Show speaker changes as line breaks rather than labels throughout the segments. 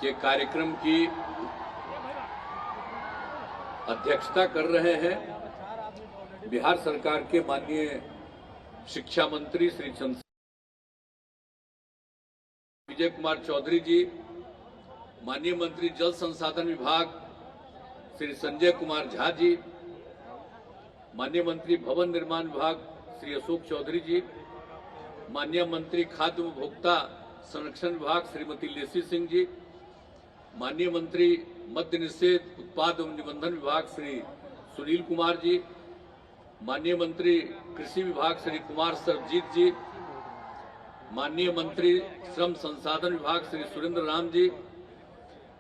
के कार्यक्रम की अध्यक्षता कर रहे हैं बिहार सरकार के माननीय शिक्षा मंत्री श्री विजय कुमार चौधरी जी, माननीय मंत्री जल संसाधन विभाग श्री संजय कुमार झा जी, माननीय मंत्री भवन निर्माण विभाग श्री अशोक चौधरी जी, माननीय मंत्री खाद्य उपभोक्ता संरक्षण विभाग श्रीमती लेसी सिंह जी, माननीय मंत्री मद्य निषेध उत्पाद एवं निबंधन विभाग श्री सुनील कुमार जी, माननीय मंत्री कृषि विभाग श्री कुमार सरबजीत जी, माननीय मंत्री श्रम संसाधन विभाग श्री सुरेंद्र राम जी,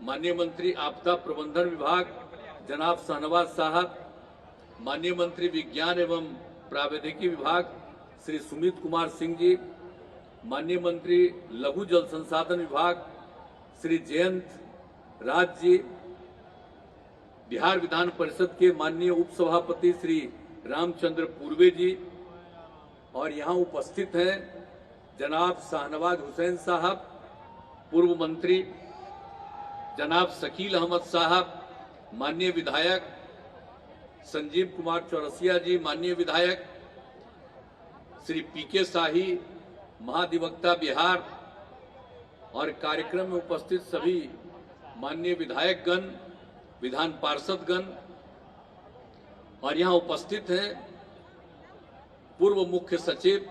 माननीय मंत्री आपदा प्रबंधन विभाग जनाब शाहनवाज साहब, माननीय मंत्री विज्ञान एवं प्रावैधिकी विभाग श्री सुमित कुमार सिंह जी, माननीय मंत्री लघु जल संसाधन विभाग श्री जयंत राज जी, बिहार विधान परिषद के माननीय उपसभापति श्री रामचंद्र पूर्वे जी, और यहाँ उपस्थित हैं जनाब शाहनवाज हुसैन साहब, पूर्व मंत्री, जनाब शकील अहमद साहब, माननीय विधायक, संजीव कुमार चौरसिया जी, माननीय विधायक, श्री पीके शाही, महाधिवक्ता बिहार, और कार्यक्रम में उपस्थित सभी माननीय विधायकगण, विधान पार्षदगण, और यहाँ उपस्थित हैं पूर्व मुख्य सचिव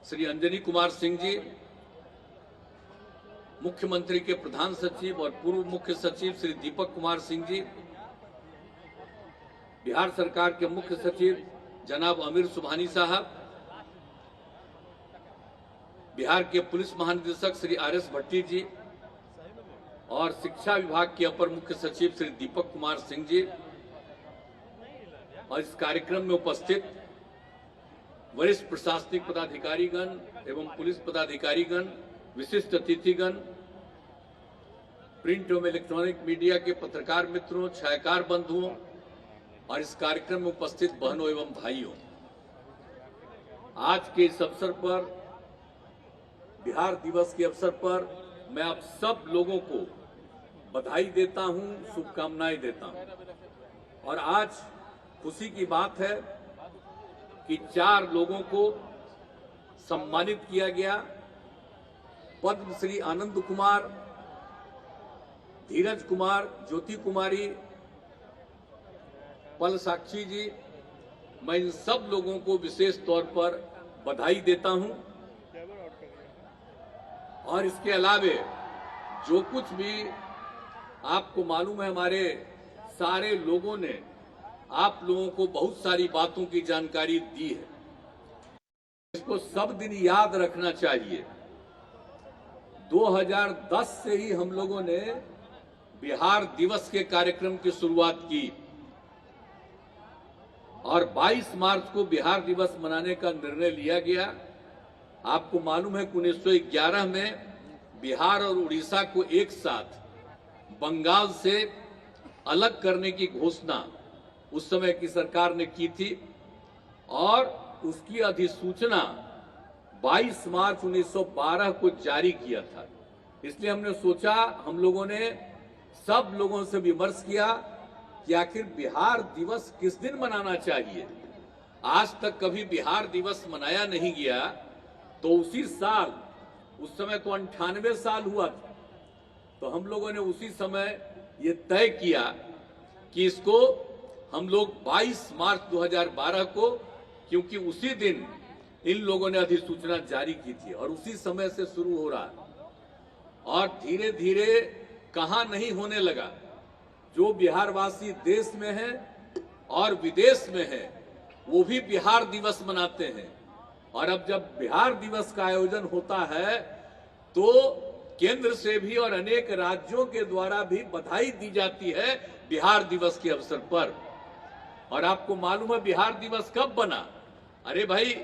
श्री अंजनी कुमार सिंह जी, मुख्यमंत्री के प्रधान सचिव और पूर्व मुख्य सचिव श्री दीपक कुमार सिंह जी, बिहार सरकार के मुख्य सचिव जनाब अमीर सुबहानी साहब, बिहार के पुलिस महानिदेशक श्री आर.एस. भट्टी जी, और शिक्षा विभाग के अपर मुख्य सचिव श्री दीपक कुमार सिंह जी, और इस कार्यक्रम में उपस्थित वरिष्ठ प्रशासनिक पदाधिकारीगण एवं पुलिस पदाधिकारीगण, विशिष्ट अतिथिगण, प्रिंट एवं इलेक्ट्रॉनिक मीडिया के पत्रकार मित्रों, छायाकार बंधुओं, और इस कार्यक्रम में उपस्थित बहनों एवं भाइयों, आज के इस अवसर पर, बिहार दिवस के अवसर पर मैं आप सब लोगों को बधाई देता हूं, शुभकामनाएं देता हूं। और आज खुशी की बात है कि 4 लोगों को सम्मानित किया गया। पद्मश्री आनंद कुमार, धीरज कुमार, ज्योति कुमारी, पल साक्षी जी, मैं इन सब लोगों को विशेष तौर पर बधाई देता हूं। और इसके अलावे जो कुछ भी आपको मालूम है, हमारे सारे लोगों ने आप लोगों को बहुत सारी बातों की जानकारी दी है, इसको सब दिन याद रखना चाहिए। 2010 से ही हम लोगों ने बिहार दिवस के कार्यक्रम की शुरुआत की, और 22 मार्च को बिहार दिवस मनाने का निर्णय लिया गया। आपको मालूम है कि 1911 में बिहार और उड़ीसा को एक साथ बंगाल से अलग करने की घोषणा उस समय की सरकार ने की थी, और उसकी अधिसूचना 22 मार्च 1912 को जारी किया था। इसलिए हमने सोचा, हम लोगों ने सब लोगों से विमर्श किया कि आखिर बिहार दिवस किस दिन मनाना चाहिए। आज तक कभी बिहार दिवस मनाया नहीं गया, तो उसी साल, उस समय तो 98 साल हुआ था, तो हम लोगों ने उसी समय ये तय किया कि इसको हम लोग 22 मार्च 2012 को, क्योंकि उसी दिन इन लोगों ने अधिसूचना जारी की थी और उसी समय से शुरू हो रहा है, और धीरे धीरे कहां नहीं होने लगा। जो बिहारवासी देश में हैं और विदेश में हैं, वो भी बिहार दिवस मनाते हैं। और अब जब बिहार दिवस का आयोजन होता है, तो केंद्र से भी और अनेक राज्यों के द्वारा भी बधाई दी जाती है बिहार दिवस के अवसर पर। और आपको मालूम है बिहार दिवस कब बना? अरे भाई,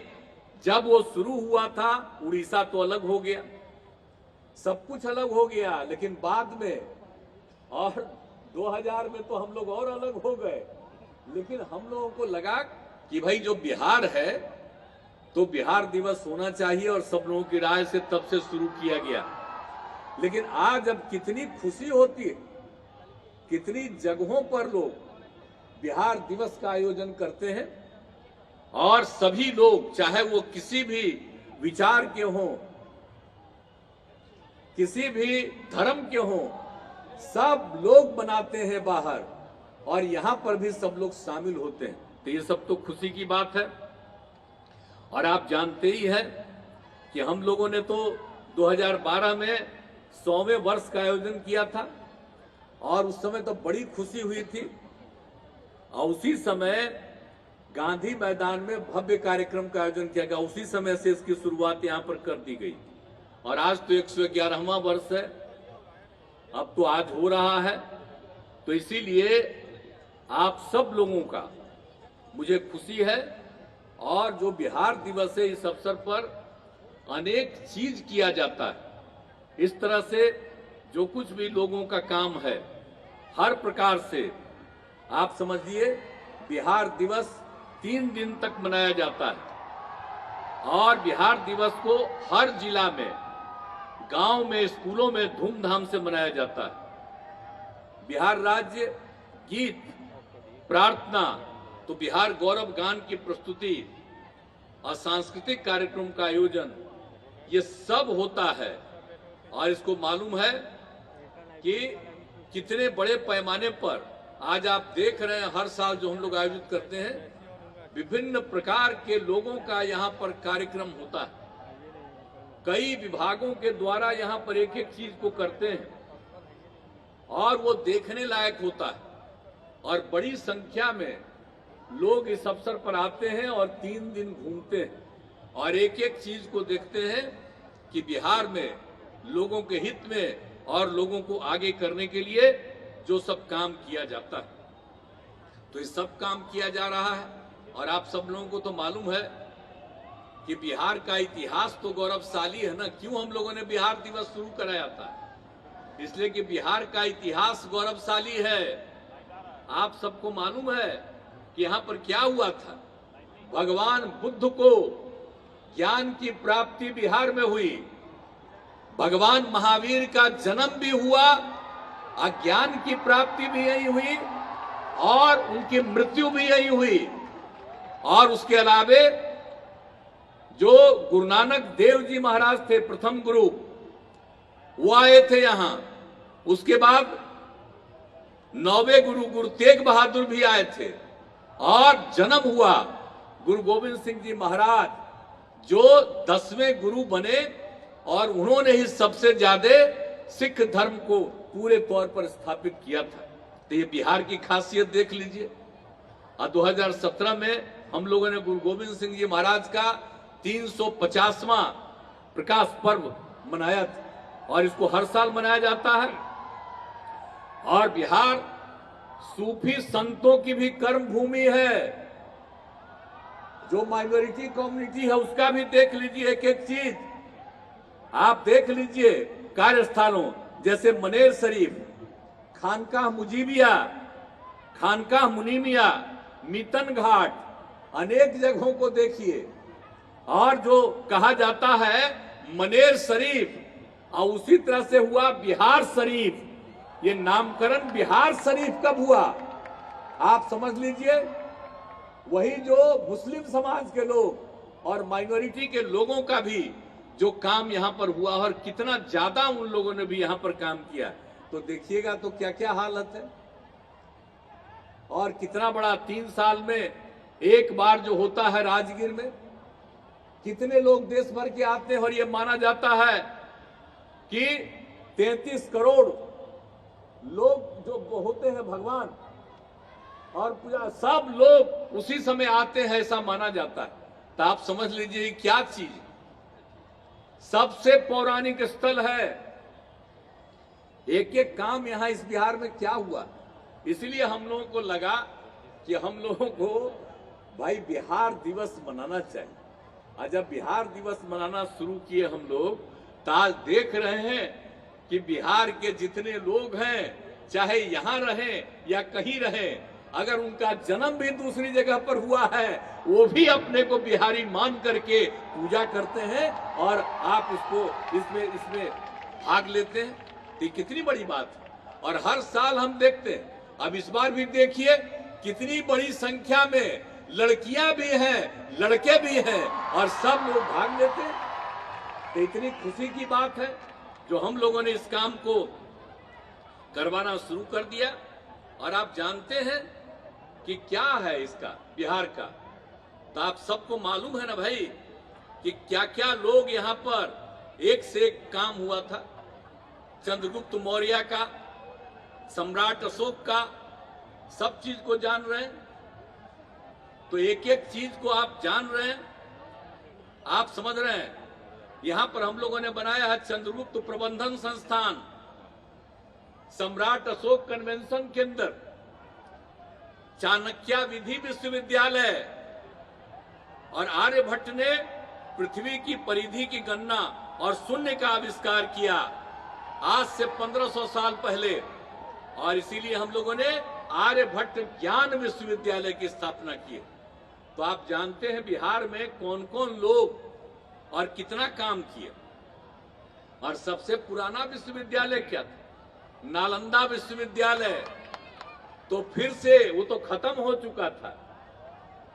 जब वो शुरू हुआ था, उड़ीसा तो अलग हो गया, सब कुछ अलग हो गया, लेकिन बाद में, और 2000 में तो हम लोग और अलग हो गए, लेकिन हम लोगों को लगा कि भाई जो बिहार है तो बिहार दिवस होना चाहिए, और सब लोगों की राय से तब से शुरू किया गया। लेकिन आज अब कितनी खुशी होती है, कितनी जगहों पर लोग बिहार दिवस का आयोजन करते हैं और सभी लोग, चाहे वो किसी भी विचार के हों, किसी भी धर्म के हों, सब लोग मनाते हैं बाहर और यहां पर भी सब लोग शामिल होते हैं। तो ये सब तो खुशी की बात है। और आप जानते ही हैं कि हम लोगों ने तो 2012 में 100वें वर्ष का आयोजन किया था और उस समय तो बड़ी खुशी हुई थी और उसी समय गांधी मैदान में भव्य कार्यक्रम का आयोजन किया गया। उसी समय से इसकी शुरुआत यहां पर कर दी गई और आज तो 111वां वर्ष है, अब तो आज हो रहा है। तो इसीलिए आप सब लोगों का मुझे खुशी है और जो बिहार दिवस है इस अवसर पर अनेक चीज किया जाता है। इस तरह से जो कुछ भी लोगों का काम है हर प्रकार से आप समझिए बिहार दिवस 3 दिन तक मनाया जाता है और बिहार दिवस को हर जिला में, गांव में, स्कूलों में धूमधाम से मनाया जाता है। बिहार राज्य गीत, प्रार्थना, तो बिहार गौरव गान की प्रस्तुति और सांस्कृतिक कार्यक्रम का आयोजन, ये सब होता है। और इसको मालूम है कि कितने बड़े पैमाने पर आज आप देख रहे हैं, हर साल जो हम लोग आयोजित करते हैं, विभिन्न प्रकार के लोगों का यहाँ पर कार्यक्रम होता है। कई विभागों के द्वारा यहाँ पर एक एक चीज को करते हैं और वो देखने लायक होता है और बड़ी संख्या में लोग इस अवसर पर आते हैं और 3 दिन घूमते हैं और एक एक चीज को देखते हैं कि बिहार में लोगों के हित में और लोगों को आगे करने के लिए जो सब काम किया जाता है, तो ये सब काम किया जा रहा है। और आप सब लोगों को तो मालूम है कि बिहार का इतिहास तो गौरवशाली है ना। क्यों हम लोगों ने बिहार दिवस शुरू कराया था? इसलिए कि बिहार का इतिहास गौरवशाली है। आप सबको मालूम है कि यहाँ पर क्या हुआ था। भगवान बुद्ध को ज्ञान की प्राप्ति बिहार में हुई, भगवान महावीर का जन्म भी हुआ, अज्ञान की प्राप्ति भी यही हुई और उनकी मृत्यु भी यही हुई। और उसके अलावे जो गुरु नानक देव जी महाराज थे, प्रथम गुरु, वो आए थे यहां। उसके बाद 9वें गुरु गुरु तेग बहादुर भी आए थे और जन्म हुआ गुरु गोविंद सिंह जी महाराज, जो 10वें गुरु बने और उन्होंने ही सबसे ज्यादा सिख धर्म को पूरे तौर पर स्थापित किया था। तो ये बिहार की खासियत देख लीजिए। और 2017 में हम लोगों ने गुरु गोविंद सिंह जी महाराज का 350वां प्रकाश पर्व मनाया था और इसको हर साल मनाया जाता है। और बिहार सूफी संतों की भी कर्म भूमि है। जो माइनॉरिटी कम्युनिटी है उसका भी देख लीजिए एक एक चीज। आप देख लीजिए कार्यस्थलों जैसे मनेर शरीफ, खानकाह मुजीबिया, खानकाह मुनीमिया, मीतन घाट, अनेक जगहों को देखिए। और जो कहा जाता है मनेर शरीफ और उसी तरह से हुआ बिहार शरीफ। ये नामकरण बिहार शरीफ कब हुआ आप समझ लीजिए। वही जो मुस्लिम समाज के लोग और माइनॉरिटी के लोगों का भी जो काम यहाँ पर हुआ और कितना ज्यादा उन लोगों ने भी यहाँ पर काम किया, तो देखिएगा तो क्या क्या हालत है। और कितना बड़ा 3 साल में एक बार जो होता है राजगीर में, कितने लोग देश भर के आते हैं और ये माना जाता है कि 33 करोड़ लोग जो होते हैं भगवान और पूजा, सब लोग उसी समय आते हैं, ऐसा माना जाता है। तो आप समझ लीजिए क्या चीज, सबसे पौराणिक स्थल है। एक एक काम यहां इस बिहार में क्या हुआ, इसलिए हम लोगों को लगा कि हम लोगों को भाई बिहार दिवस मनाना चाहिए। आज जब बिहार दिवस मनाना शुरू किए हम लोग, तो आज देख रहे हैं कि बिहार के जितने लोग हैं, चाहे यहां रहें या कहीं रहें, अगर उनका जन्म भी दूसरी जगह पर हुआ है, वो भी अपने को बिहारी मान करके पूजा करते हैं। और आप इसको इसमें भाग लेते हैं, तो ये कितनी बड़ी बात है। और हर साल हम देखते हैं, अब इस बार भी देखिए कितनी बड़ी संख्या में लड़कियां भी हैं, लड़के भी हैं, और सब लोग भाग लेते हैं। तो इतनी खुशी की बात है जो हम लोगों ने इस काम को करवाना शुरू कर दिया। और आप जानते हैं कि क्या है इसका बिहार का, तो आप सबको मालूम है ना भाई कि क्या क्या लोग यहाँ पर एक से एक काम हुआ था। चंद्रगुप्त मौर्य का, सम्राट अशोक का, सब चीज को जान रहे हैं। तो एक एक चीज को आप जान रहे हैं, आप समझ रहे हैं। यहां पर हम लोगों ने बनाया है चंद्रगुप्त प्रबंधन संस्थान, सम्राट अशोक कन्वेंशन केंद्र, चाणक्य विधि विश्वविद्यालय, और आर्यभट्ट ने पृथ्वी की परिधि की गणना और शून्य का आविष्कार किया आज से 1500 साल पहले। और इसीलिए हम लोगों ने आर्यभट्ट ज्ञान विश्वविद्यालय की स्थापना की। तो आप जानते हैं बिहार में कौन कौन लोग और कितना काम किए। और सबसे पुराना विश्वविद्यालय क्या था? नालंदा विश्वविद्यालय। तो फिर से वो तो खत्म हो चुका था,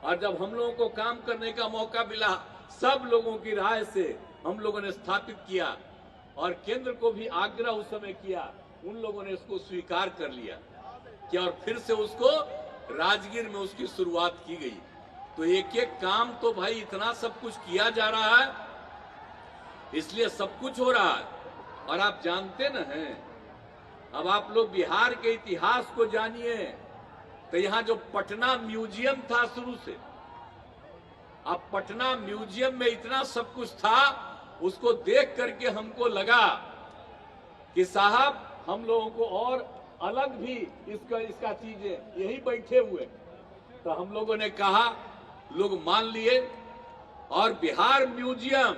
और जब हम लोगों को काम करने का मौका मिला, सब लोगों की राय से हम लोगों ने स्थापित किया, और केंद्र को भी आग्रह उस समय किया, उन लोगों ने उसको स्वीकार कर लिया कि, और फिर से उसको राजगीर में उसकी शुरुआत की गई। तो एक एक काम तो भाई इतना सब कुछ किया जा रहा है, इसलिए सब कुछ हो रहा है। और आप जानते न हैं, अब आप लोग बिहार के इतिहास को जानिए, तो यहां जो पटना म्यूजियम था शुरू से, अब पटना म्यूजियम में इतना सब कुछ था, उसको देख करके हमको लगा कि साहब हम लोगों को और अलग भी इसका चीजें यही बैठे हुए। तो हम लोगों ने कहा, लोग मान लिए, और बिहार म्यूजियम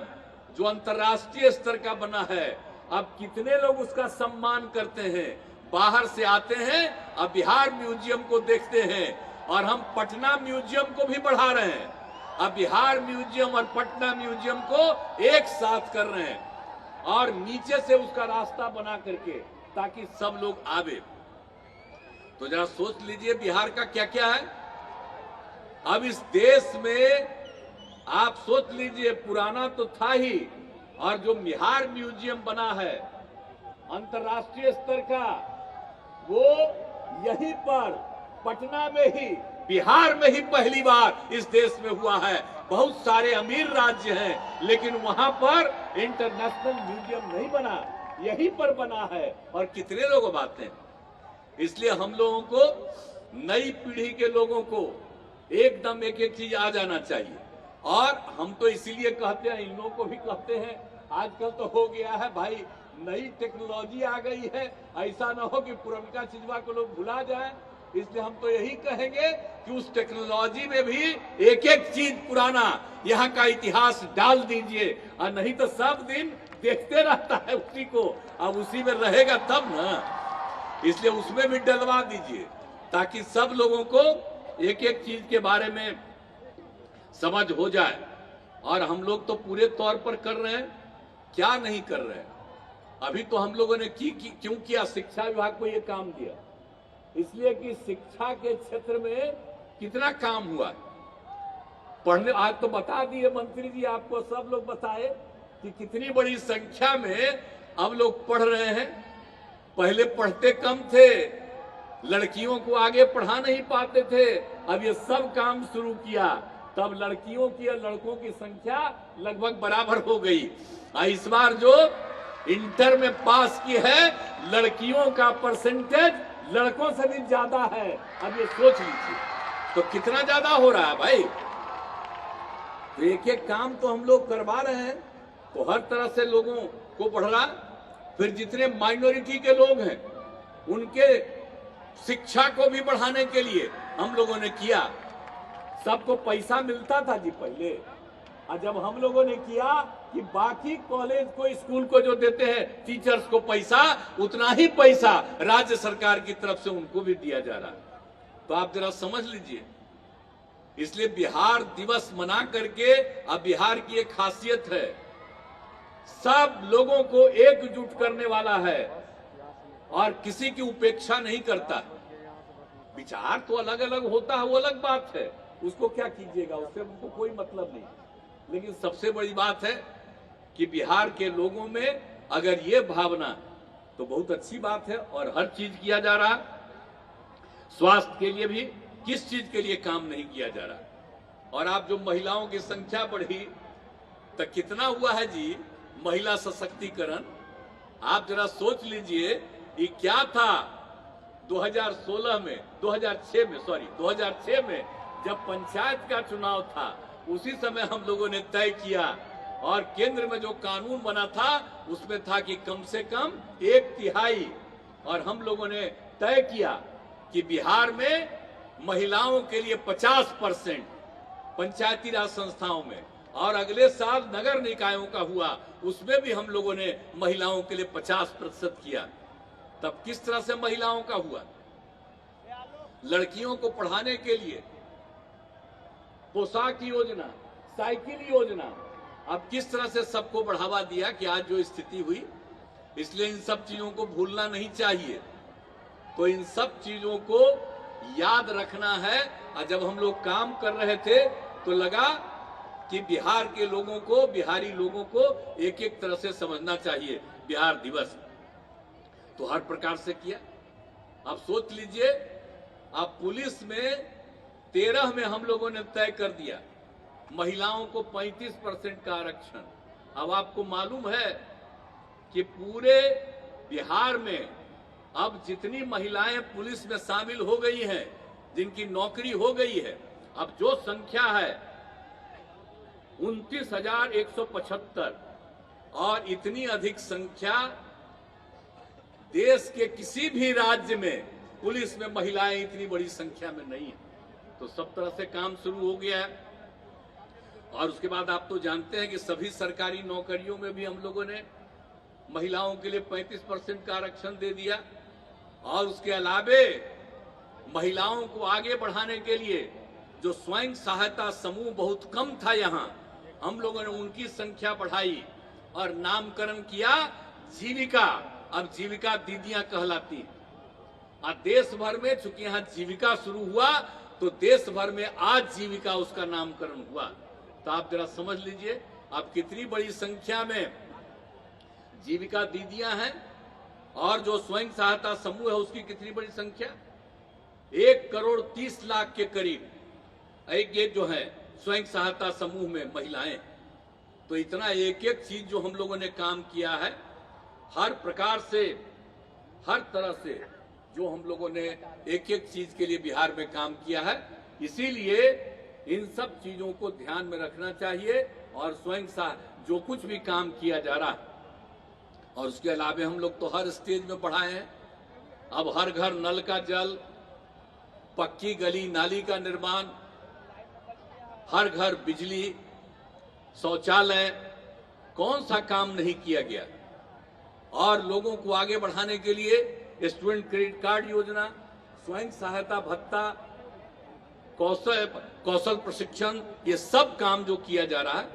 जो अंतर्राष्ट्रीय स्तर का बना है, अब कितने लोग उसका सम्मान करते हैं, बाहर से आते हैं, अब बिहार म्यूजियम को देखते हैं। और हम पटना म्यूजियम को भी बढ़ा रहे हैं, अब बिहार म्यूजियम और पटना म्यूजियम को एक साथ कर रहे हैं, और नीचे से उसका रास्ता बना करके, ताकि सब लोग आवे। तो जरा सोच लीजिए बिहार का क्या क्या है। अब इस देश में आप सोच लीजिए, पुराना तो था ही, और जो बिहार म्यूजियम बना है अंतर्राष्ट्रीय स्तर का, वो यहीं पर पटना में ही, बिहार में ही पहली बार इस देश में हुआ है। बहुत सारे अमीर राज्य हैं, लेकिन वहां पर इंटरनेशनल म्यूजियम नहीं बना, यहीं पर बना है। और कितने लोग बात हैं। इसलिए हम लोगों को, नई पीढ़ी के लोगों को एकदम एक एक चीज आ जाना चाहिए। और हम तो इसीलिए कहते हैं, इन लोगों को भी कहते हैं, आजकल तो हो गया है भाई, नई टेक्नोलॉजी आ गई है, ऐसा ना हो कि पुरनका चीजवा को लोग भुला जाए। इसलिए हम तो यही कहेंगे कि उस टेक्नोलॉजी में भी एक एक चीज पुराना यहाँ का इतिहास डाल दीजिए, और नहीं तो सब दिन देखते रहता है उसी को, अब उसी में रहेगा तब ना। इसलिए उसमें भी डलवा दीजिए, ताकि सब लोगों को एक एक चीज के बारे में समझ हो जाए। और हम लोग तो पूरे तौर पर कर रहे हैं, क्या नहीं कर रहे हैं। अभी तो हम लोगों ने क्यों किया, शिक्षा विभाग को ये काम दिया, इसलिए कि शिक्षा के क्षेत्र में कितना काम हुआ है। पढ़ने, आज तो बता दिए मंत्री जी, आपको सब लोग बताए कि कितनी बड़ी संख्या में अब लोग पढ़ रहे हैं। पहले पढ़ते कम थे, लड़कियों को आगे पढ़ा नहीं पाते थे, अब ये सब काम शुरू किया, तब लड़कियों की और लड़कों की संख्या लगभग बराबर हो गई। इस बार जो इंटर में पास की है, लड़कियों का परसेंटेज लड़कों से भी ज्यादा है। अब ये सोच लीजिए, तो कितना ज्यादा हो रहा है भाई। तो एक एक काम तो हम लोग करवा रहे हैं, तो हर तरह से लोगों को बढ़ रहा। फिर जितने माइनॉरिटी के लोग हैं, उनके शिक्षा को भी बढ़ाने के लिए हम लोगों ने किया। सबको पैसा मिलता था जी पहले, और जब हम लोगों ने किया कि बाकी कॉलेज को, स्कूल को जो देते हैं टीचर्स को पैसा, उतना ही पैसा राज्य सरकार की तरफ से उनको भी दिया जा रहा है। तो आप जरा समझ लीजिए। इसलिए बिहार दिवस मना करके, अब बिहार की एक खासियत है, सब लोगों को एकजुट करने वाला है और किसी की उपेक्षा नहीं करता। विचार तो अलग अलग होता है, वो अलग बात है, उसको क्या कीजिएगा, उससे हमको कोई मतलब नहीं। लेकिन सबसे बड़ी बात है कि बिहार के लोगों में अगर ये भावना, तो बहुत अच्छी बात है और हर चीज किया जा रहा। स्वास्थ्य के लिए भी किस चीज के लिए काम नहीं किया जा रहा। और आप जो महिलाओं की संख्या बढ़ी तो कितना हुआ है जी महिला सशक्तिकरण, आप जरा सोच लीजिए। ये क्या था 2006 में जब पंचायत का चुनाव था, उसी समय हम लोगों ने तय किया और केंद्र में जो कानून बना था उसमें था कि कम से कम 1/3, और हम लोगों ने तय किया कि बिहार में महिलाओं के लिए 50% पंचायती राज संस्थाओं में, और अगले साल नगर निकायों का हुआ उसमें भी हम लोगों ने महिलाओं के लिए 50% किया। तब किस तरह से महिलाओं का हुआ। लड़कियों को पढ़ाने के लिए पोशाक योजना, साइकिल योजना, अब किस तरह से सबको बढ़ावा दिया कि आज जो स्थिति हुई। इसलिए इन सब चीजों को भूलना नहीं चाहिए। तो इन सब चीजों को याद रखना है। और जब हम लोग काम कर रहे थे तो लगा कि बिहार के लोगों को, बिहारी लोगों को एक एक तरह से समझना चाहिए। बिहार दिवस तो हर प्रकार से किया। आप सोच लीजिए, आप पुलिस में 13 में हम लोगों ने तय कर दिया महिलाओं को 35% का आरक्षण। अब आपको मालूम है कि पूरे बिहार में अब जितनी महिलाएं पुलिस में शामिल हो गई हैं, जिनकी नौकरी हो गई है, अब जो संख्या है 29,175, और इतनी अधिक संख्या देश के किसी भी राज्य में पुलिस में महिलाएं इतनी बड़ी संख्या में नहीं है। तो सब तरह से काम शुरू हो गया है। और उसके बाद आप तो जानते हैं कि सभी सरकारी नौकरियों में भी हम लोगों ने महिलाओं के लिए 35% का आरक्षण दे दिया। और उसके अलावे महिलाओं को आगे बढ़ाने के लिए जो स्वयं सहायता समूह बहुत कम था यहाँ, हम लोगों ने उनकी संख्या बढ़ाई और नामकरण किया जीविका। अब जीविका दीदियां कहलाती हैं। और देश भर में चूंकि यहाँ जीविका शुरू हुआ तो देश भर में आज जीविका उसका नामकरण हुआ। तो आप जरा समझ लीजिए आप कितनी बड़ी संख्या में जीविका दीदियां हैं, और जो स्वयं सहायता समूह है उसकी कितनी बड़ी संख्या, 1,30,00,000 के करीब एक जो है स्वयं सहायता समूह में महिलाएं। तो इतना एक एक चीज जो हम लोगों ने काम किया है, हर प्रकार से, हर तरह से जो हम लोगों ने एक एक चीज के लिए बिहार में काम किया है। इसीलिए इन सब चीजों को ध्यान में रखना चाहिए और स्वयं जो कुछ भी काम किया जा रहा है। और उसके अलावा हम लोग तो हर स्टेज में बढ़ाए हैं। अब हर घर नल का जल, पक्की गली नाली का निर्माण, हर घर बिजली, शौचालय, कौन सा काम नहीं किया गया। और लोगों को आगे बढ़ाने के लिए स्टूडेंट क्रेडिट कार्ड योजना, स्वयं सहायता भत्ता, कौशल प्रशिक्षण, ये सब काम जो किया जा रहा है।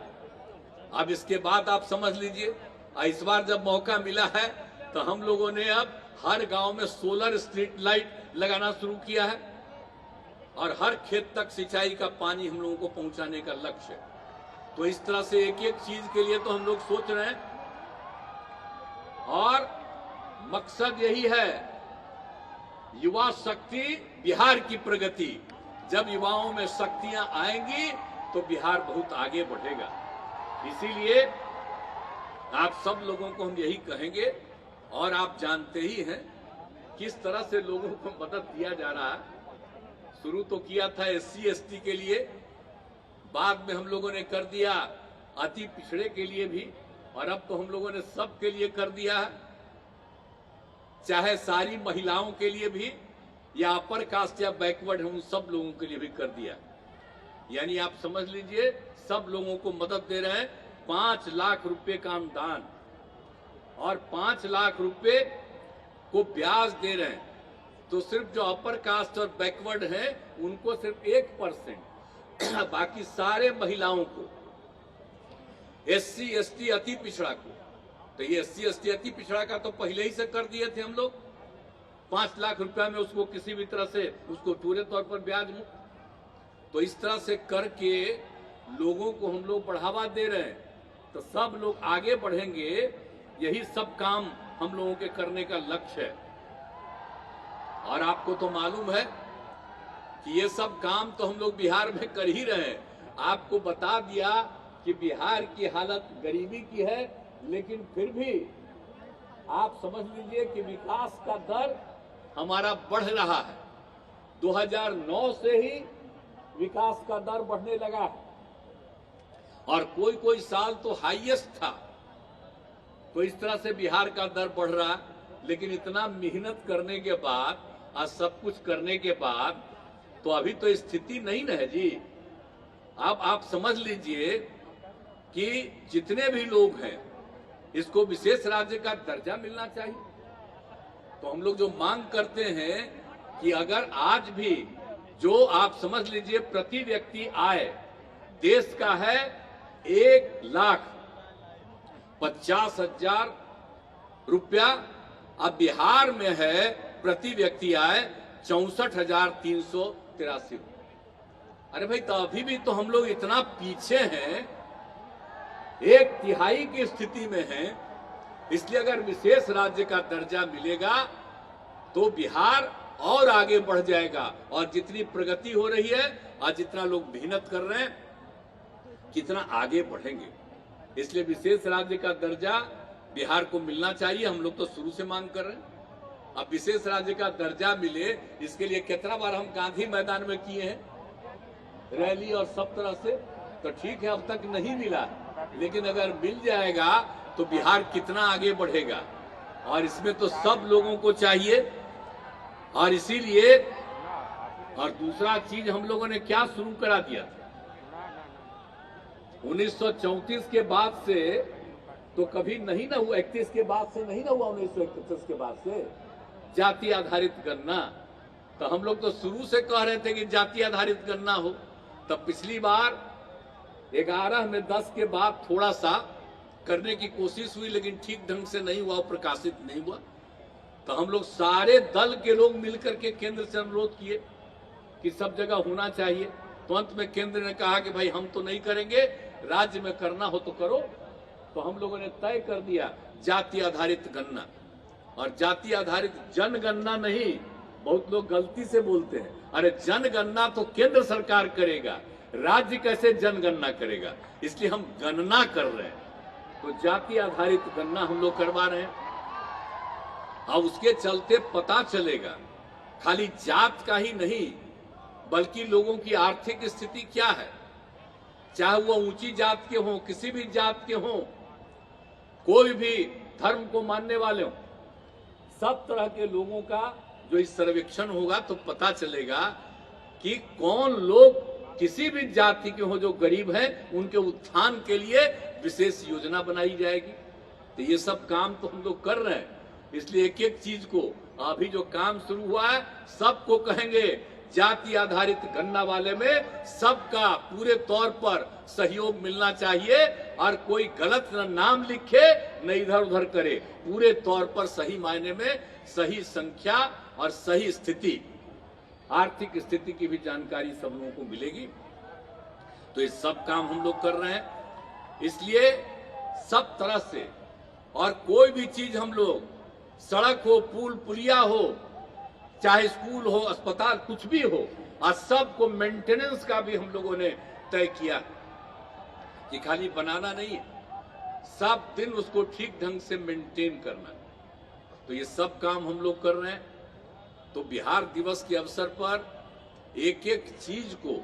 अब इसके बाद आप समझ लीजिए, इस बार जब मौका मिला है तो हम लोगों ने अब हर गांव में सोलर स्ट्रीट लाइट लगाना शुरू किया है और हर खेत तक सिंचाई का पानी हम लोगों को पहुंचाने का लक्ष्य है। तो इस तरह से एक एक चीज के लिए तो हम लोग सोच रहे हैं और मकसद यही है, युवा शक्ति बिहार की प्रगति। जब युवाओं में शक्तियां आएंगी तो बिहार बहुत आगे बढ़ेगा। इसीलिए आप सब लोगों को हम यही कहेंगे, और आप जानते ही हैं किस तरह से लोगों को मदद दिया जा रहा है। शुरू तो किया था SC ST के लिए, बाद में हम लोगों ने कर दिया अति पिछड़े के लिए भी, और अब तो हम लोगों ने सब के लिए कर दिया है, चाहे सारी महिलाओं के लिए भी या अपर कास्ट या बैकवर्ड है उन सब लोगों के लिए भी कर दिया। यानी आप समझ लीजिए सब लोगों को मदद दे रहे हैं। 5 लाख रुपए का अनुदान और 5 लाख रुपए को ब्याज दे रहे हैं। तो सिर्फ जो अपर कास्ट और बैकवर्ड हैं उनको सिर्फ 1%, बाकी सारे महिलाओं को, SC ST अति पिछड़ा को तो ये SC/ST अति पिछड़ा का तो पहले ही से कर दिए थे हम लोग। 5 लाख रुपया में उसको किसी भी तरह से उसको पूरे तौर पर ब्याज मुक्त। तो इस तरह से करके लोगों को हम लोग बढ़ावा दे रहे हैं, तो सब लोग आगे बढ़ेंगे। यही सब काम हम लोगों के करने का लक्ष्य है। और आपको तो मालूम है कि ये सब काम तो हम लोग बिहार में कर ही रहे हैं। आपको बता दिया कि बिहार की हालत गरीबी की है, लेकिन फिर भी आप समझ लीजिए कि विकास का दर हमारा बढ़ रहा है। 2009 से ही विकास का दर बढ़ने लगा है और कोई कोई साल तो हाईएस्ट था। तो इस तरह से बिहार का दर बढ़ रहा, लेकिन इतना मेहनत करने के बाद और सब कुछ करने के बाद तो अभी तो स्थिति नहीं न है जी। अब आप समझ लीजिए कि जितने भी लोग हैं इसको विशेष राज्य का दर्जा मिलना चाहिए। तो हम लोग जो मांग करते हैं कि अगर आज भी जो आप समझ लीजिए प्रति व्यक्ति आय देश का है 1,50,000 रुपया, अब बिहार में है प्रति व्यक्ति आय 64,383। अरे भाई, तो अभी भी तो हम लोग इतना पीछे हैं, 1/3 की स्थिति में हैं। इसलिए अगर विशेष राज्य का दर्जा मिलेगा तो बिहार और आगे बढ़ जाएगा। और जितनी प्रगति हो रही है और जितना लोग मेहनत कर रहे हैं, कितना आगे बढ़ेंगे। इसलिए विशेष राज्य का दर्जा बिहार को मिलना चाहिए। हम लोग तो शुरू से मांग कर रहे हैं। अब विशेष राज्य का दर्जा मिले, इसके लिए कितना बार हम गांधी मैदान में किए हैं रैली और सब तरह से। तो ठीक है, अब तक नहीं मिला, लेकिन अगर मिल जाएगा तो बिहार कितना आगे बढ़ेगा। और इसमें तो सब लोगों को चाहिए। और इसीलिए और दूसरा चीज हम लोगों ने क्या शुरू करा दिया था 1934 के बाद से, तो कभी नहीं ना हुआ। 31 के बाद से नहीं ना हुआ, 1931 के बाद से जाति आधारित गणना। तो हम लोग तो शुरू से कह रहे थे कि जाति आधारित गणना हो। तब पिछली बार 11 में 10 के बाद थोड़ा सा करने की कोशिश हुई, लेकिन ठीक ढंग से नहीं हुआ, प्रकाशित नहीं हुआ। तो हम लोग सारे दल के लोग मिलकर के केंद्र से अनुरोध किए कि सब जगह होना चाहिए। तो अंत में केंद्र ने कहा कि भाई हम तो नहीं करेंगे, राज्य में करना हो तो करो। तो हम लोगों ने तय कर दिया जाति आधारित गणना। और जाति आधारित जनगणना नहीं, बहुत लोग गलती से बोलते हैं, अरे जनगणना तो केंद्र सरकार करेगा, राज्य कैसे जनगणना करेगा। इसलिए हम गणना कर रहे हैं। तो जाति आधारित गणना हम लोग करवा रहे हैं। अब उसके चलते पता चलेगा खाली जात का ही नहीं, बल्कि लोगों की आर्थिक स्थिति क्या है, चाहे वो ऊंची जात के हों, किसी भी जात के हों, कोई भी धर्म को मानने वाले हों, सब तरह के लोगों का जो इस सर्वेक्षण होगा तो पता चलेगा कि कौन लोग किसी भी जाति के हों जो गरीब हैं, उनके उत्थान के लिए विशेष योजना बनाई जाएगी। तो ये सब काम तो हम लोग कर रहे हैं। इसलिए एक एक चीज को, अभी जो काम शुरू हुआ है, सबको कहेंगे जाति आधारित गणना वाले में सबका पूरे तौर पर सहयोग मिलना चाहिए। और कोई गलत न नाम लिखे न इधर उधर करे, पूरे तौर पर सही मायने में सही संख्या और सही स्थिति, आर्थिक स्थिति की भी जानकारी सब लोगों को मिलेगी। तो ये सब काम हम लोग कर रहे हैं। इसलिए सब तरह से, और कोई भी चीज हम लोग, सड़क हो, पुल पुलिया हो, चाहे स्कूल हो, अस्पताल, कुछ भी हो, और सबको मेंटेनेंस का भी हम लोगों ने तय किया कि खाली बनाना नहीं, सब दिन उसको ठीक ढंग से मेंटेन करना। तो ये सब काम हम लोग कर रहे हैं। तो बिहार दिवस के अवसर पर एक एक चीज को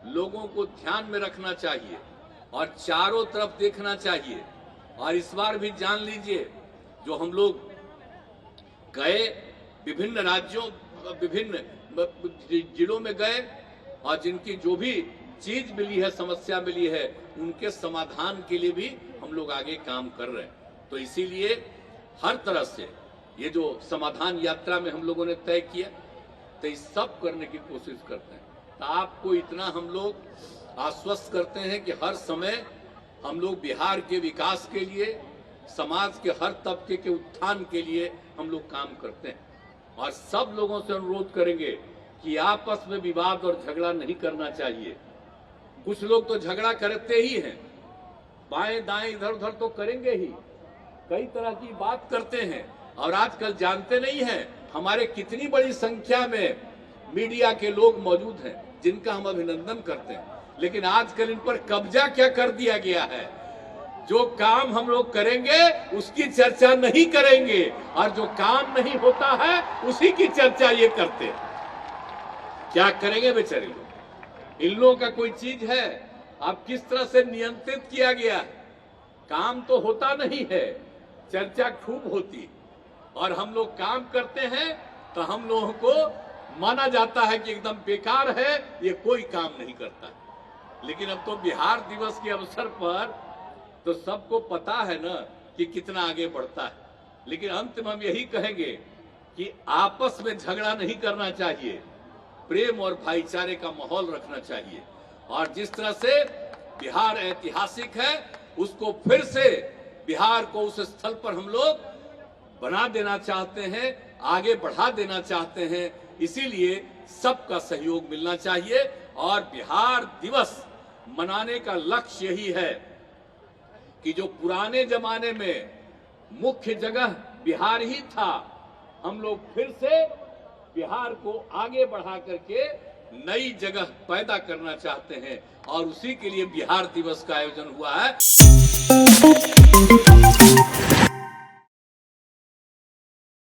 लोगों को ध्यान में रखना चाहिए और चारों तरफ देखना चाहिए। और इस बार भी जान लीजिए, जो हम लोग गए विभिन्न राज्यों, विभिन्न जिलों में गए, और जिनकी जो भी चीज मिली है, समस्या मिली है, उनके समाधान के लिए भी हम लोग आगे काम कर रहे हैं। तो इसीलिए हर तरह से ये जो समाधान यात्रा में हम लोगों ने तय किया, तो इस सब करने की कोशिश करते हैं। तो आपको इतना हम लोग आश्वस्त करते हैं कि हर समय हम लोग बिहार के विकास के लिए समाज के हर तबके के उत्थान के लिए हम लोग काम करते हैं और सब लोगों से अनुरोध करेंगे कि आपस में विवाद और झगड़ा नहीं करना चाहिए। कुछ लोग तो झगड़ा करते ही हैं, बाएं दाएं इधर उधर तो करेंगे ही, कई तरह की बात करते हैं और आजकल जानते नहीं हैं हमारे कितनी बड़ी संख्या में मीडिया के लोग मौजूद हैं जिनका हम अभिनंदन करते हैं, लेकिन आजकल इन पर कब्जा क्या कर दिया गया है। जो काम हम लोग करेंगे उसकी चर्चा नहीं करेंगे और जो काम नहीं होता है उसी की चर्चा ये करते हैं। क्या करेंगे बेचारे लोग? इन लोगों का कोई चीज है? अब किस तरह से नियंत्रित किया गया है? काम तो होता नहीं है, चर्चा खूब होती और हम लोग काम करते हैं तो हम लोगों को माना जाता है कि एकदम बेकार है, ये कोई काम नहीं करता। लेकिन अब तो बिहार दिवस के अवसर पर तो सबको पता है ना कि कितना आगे बढ़ता है, लेकिन अंत में हम यही कहेंगे कि आपस में झगड़ा नहीं करना चाहिए, प्रेम और भाईचारे का माहौल रखना चाहिए और जिस तरह से बिहार ऐतिहासिक है उसको फिर से बिहार को उस स्थल पर हम लोग बना देना चाहते हैं, आगे बढ़ा देना चाहते हैं। इसीलिए सबका सहयोग मिलना चाहिए और बिहार दिवस मनाने का लक्ष्य यही है कि जो पुराने जमाने में मुख्य जगह बिहार ही था, हम लोग फिर से बिहार को आगे बढ़ा करके नई जगह पैदा करना चाहते हैं और उसी के लिए बिहार दिवस का आयोजन हुआ है।